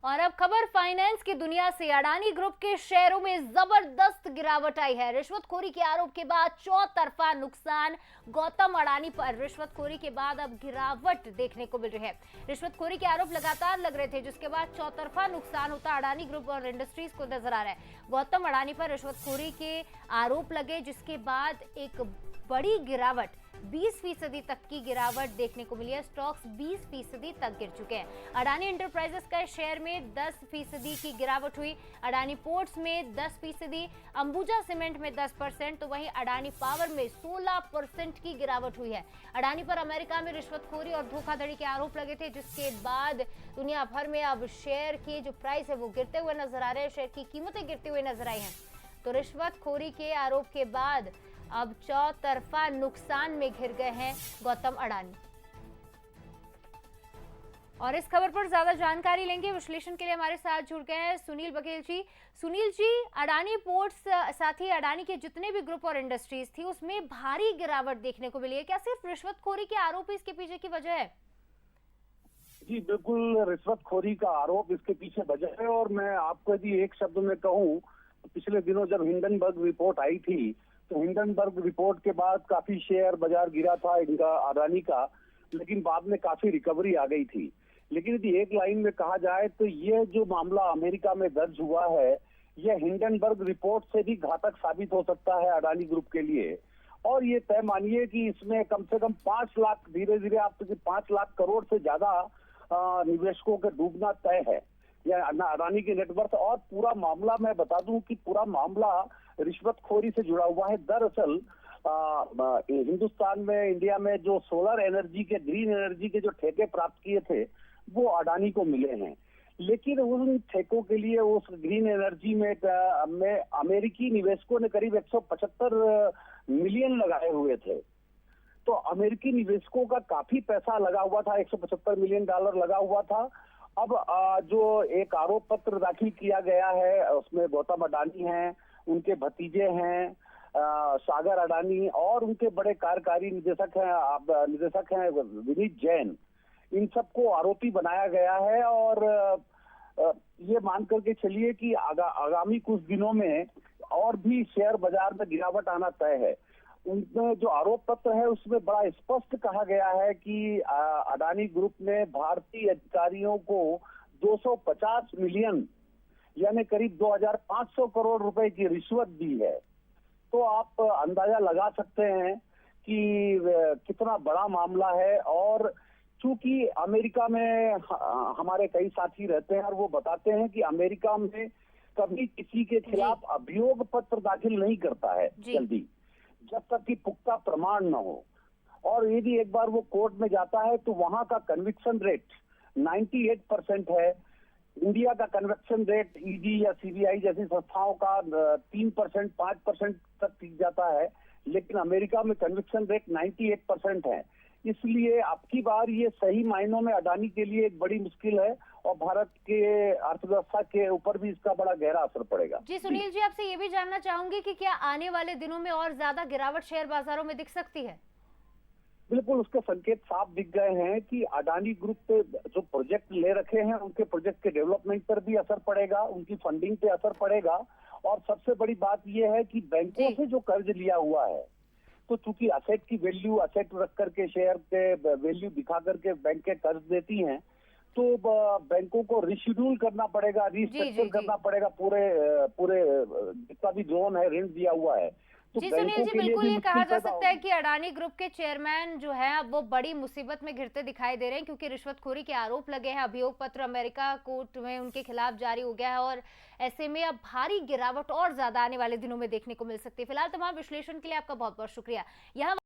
और अब खबर फाइनेंस की दुनिया से। अडानी ग्रुप के शेयरों में जबरदस्त गिरावट आई है। रिश्वतखोरी के आरोप के बाद चौतरफा नुकसान गौतम अडानी पर। रिश्वतखोरी के बाद अब गिरावट देखने को मिल रही है। रिश्वतखोरी के आरोप लगातार लग रहे थे, जिसके बाद चौतरफा नुकसान होता अडानी ग्रुप और इंडस्ट्रीज को नजर आ रहा है। गौतम अडानी पर रिश्वतखोरी के आरोप लगे, जिसके बाद एक बड़ी गिरावट 20% तक की गिरावट देखने को मिली है। स्टॉक्स 20% तक गिर चुके हैं। अडानी एंटरप्राइजेस का शेयर में 10% की गिरावट हुई। अडानी पोर्ट्स में 10%, अंबुजा सीमेंट में 10%, तो वहीं अडानी पावर में 16% की गिरावट हुई है। अडानी पर अमेरिका में रिश्वतखोरी और धोखाधड़ी के आरोप लगे थे, जिसके बाद दुनिया भर में अब शेयर की जो प्राइस है वो गिरते हुए नजर आ रहे हैं। शेयर की कीमतें गिरते हुए नजर आई हैं। तो रिश्वतखोरी के आरोप के बाद अब चौतरफा नुकसान में घिर गए हैं गौतम अडानी। और इस खबर पर ज्यादा जानकारी लेंगे, विश्लेषण के लिए हमारे साथ जुड़ गए हैं सुनील बघेल जी। सुनील जी, अडानी पोर्ट्स साथ ही अडानी के जितने भी ग्रुप और इंडस्ट्रीज थी उसमें भारी गिरावट देखने को मिली है। क्या सिर्फ रिश्वतखोरी के आरोप इसके पीछे की वजह है? जी बिल्कुल, रिश्वतखोरी का आरोप इसके पीछे वजह है। और मैं आपको यदि एक शब्द में कहूं, पिछले दिनों जब हिंडनबर्ग रिपोर्ट आई थी, तो हिंडनबर्ग रिपोर्ट के बाद काफी शेयर बाजार गिरा था इनका, अडानी का, लेकिन बाद में काफी रिकवरी आ गई थी। लेकिन यदि एक लाइन में कहा जाए तो ये जो मामला अमेरिका में दर्ज हुआ है, यह हिंडनबर्ग रिपोर्ट से भी घातक साबित हो सकता है अडानी ग्रुप के लिए। और ये तय मानिए कि इसमें कम से कम 5 लाख, धीरे धीरे आप 5 लाख करोड़ से ज्यादा निवेशकों के डूबना तय है, या अडानी की नेटवर्थ। और पूरा मामला मैं बता दूं कि पूरा मामला रिश्वतखोरी से जुड़ा हुआ है। दरअसल हिंदुस्तान में, इंडिया में जो सोलर एनर्जी के, ग्रीन एनर्जी के जो ठेके प्राप्त किए थे वो अडानी को मिले हैं। लेकिन उन ठेकों के लिए, उस ग्रीन एनर्जी में अमेरिकी निवेशकों ने करीब 175 मिलियन लगाए हुए थे। तो अमेरिकी निवेशकों का काफी पैसा लगा हुआ था, $175 मिलियन लगा हुआ था। अब जो एक आरोप पत्र दाखिल किया गया है, उसमें गौतम अडानी हैं, उनके भतीजे हैं सागर अडानी, और उनके बड़े कार्यकारी निदेशक हैं विनीत जैन। इन सबको आरोपी बनाया गया है। और ये मान करके चलिए कि आगामी कुछ दिनों में और भी शेयर बाजार में गिरावट आना तय है। उनमें जो आरोप पत्र है उसमें बड़ा स्पष्ट कहा गया है कि अडानी ग्रुप ने भारतीय अधिकारियों को 250 मिलियन यानी करीब 2500 करोड़ रुपए की रिश्वत दी है। तो आप अंदाजा लगा सकते हैं कि कितना बड़ा मामला है। और चूंकि अमेरिका में हमारे कई साथी रहते हैं और वो बताते हैं कि अमेरिका में कभी किसी के खिलाफ अभियोग पत्र दाखिल नहीं करता है जल्दी, जब तक कि पुख्ता प्रमाण न हो। और यदि एक बार वो कोर्ट में जाता है तो वहां का कन्विक्शन रेट 98% है। इंडिया का कन्विक्शन रेट ईडी या सीबीआई जैसी संस्थाओं का 3%, 5% तक टिक जाता है, लेकिन अमेरिका में कन्विक्शन रेट 98% है। इसलिए अब की बार ये सही मायनों में अडानी के लिए एक बड़ी मुश्किल है, और भारत के अर्थव्यवस्था के ऊपर भी इसका बड़ा गहरा असर पड़ेगा। जी सुनील जी, आपसे ये भी जानना चाहूंगी कि क्या आने वाले दिनों में और ज्यादा गिरावट शेयर बाजारों में दिख सकती है? बिल्कुल, उसके संकेत साफ दिख गए हैं कि अडानी ग्रुप पे जो प्रोजेक्ट ले रखे हैं, उनके प्रोजेक्ट के डेवलपमेंट पर भी असर पड़ेगा, उनकी फंडिंग पे असर पड़ेगा। और सबसे बड़ी बात यह है कि बैंकों से जो कर्ज लिया हुआ है, तो चूंकि असेट की वैल्यू, असेट रख करके, शेयर के वैल्यू दिखा करके बैंकें कर्ज देती हैं, तो बैंकों को रिशेड्यूल करना पड़ेगा, रीस्ट्रक्चर करना पड़ेगा पूरे जितना भी लोन है, ऋण दिया हुआ है। तो जी सुनील जी, बिल्कुल ये कहा जा सकता है होगी। कि अडानी ग्रुप के चेयरमैन जो है अब वो बड़ी मुसीबत में घिरते दिखाई दे रहे हैं, क्योंकि रिश्वतखोरी के आरोप लगे हैं। अभियोग पत्र अमेरिका कोर्ट में उनके खिलाफ जारी हो गया है, और ऐसे में अब भारी गिरावट और ज्यादा आने वाले दिनों में देखने को मिल सकती है। फिलहाल तमाम विश्लेषण के लिए आपका बहुत बहुत शुक्रिया। यहाँ